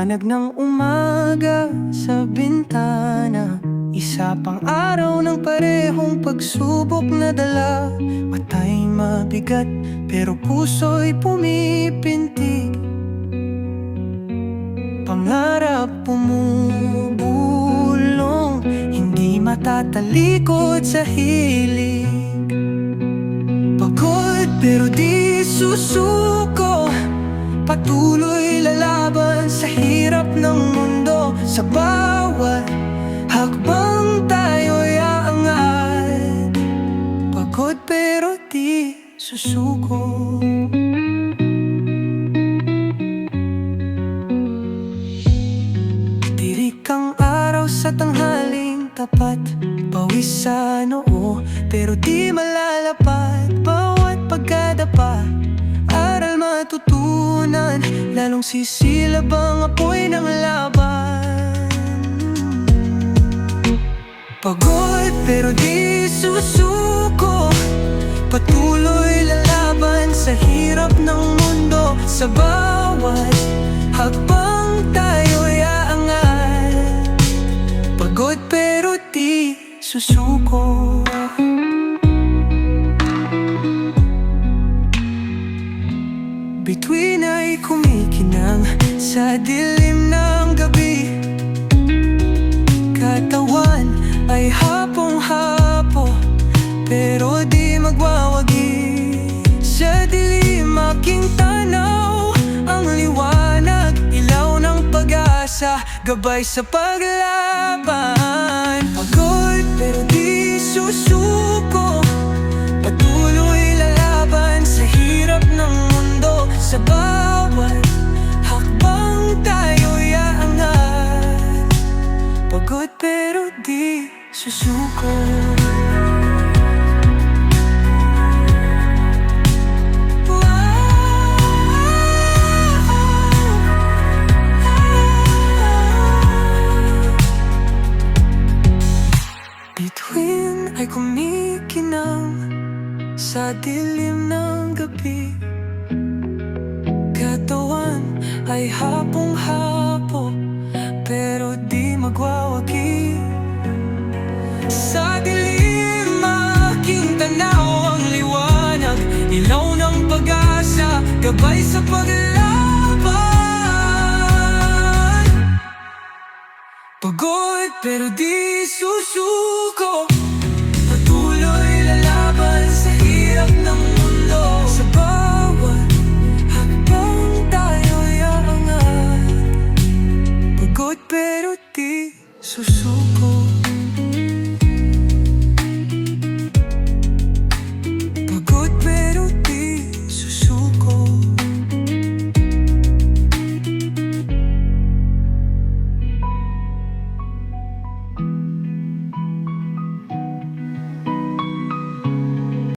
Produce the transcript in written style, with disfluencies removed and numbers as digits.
Liwanag ng umaga sa bintana, isa pang araw ng parehong pagsubok na dala. Mata'y mabigat pero puso'y pumipintig, pangarap pumubulong, hindi matatalikod sa hilig. Pagod pero di susuko, patuloy lalaban sa hirap ng mundo. Sa bawat hakbang tayo'y aangat, pagod pero di susuko. Tirik ang araw sa tanghaling tapat, pawis sa noo pero di malalapat. Bawat pagkadapa, aral matutunan, lalong sisilab ang apoy ng laban. Pagod pero di susuko, patuloy lalaban sa hirap ng mundo. Sa bawat hakbang tayo'y aangat, pagod pero di susuko. Bituin ay kumikinang sa dilim ng gabi, katawan ay hapong-hapo pero di magwawagi. Sa dilim aking tanaw ang liwanag, ilaw ng pag-asa, gabay sa paglaban. Pagod pero di susuko, patuloy lalaban sa hirap ng mundo. Sa bawat hakbang tayo'y aangat, pagod pero di susuko. Bituin ay kumikinang sa dilim ng gabi, katawan ay hapong-hapo pero di magwawagi. Sa dilim aking tanaw ang liwanag, ilaw ng pag-asa, gabay sa paglaban. Pagod pero di susuko, patuloy lalaban sa hirap ng mundo. Sa bawat hakbang tayo'y aangat, pagod pero di susuko.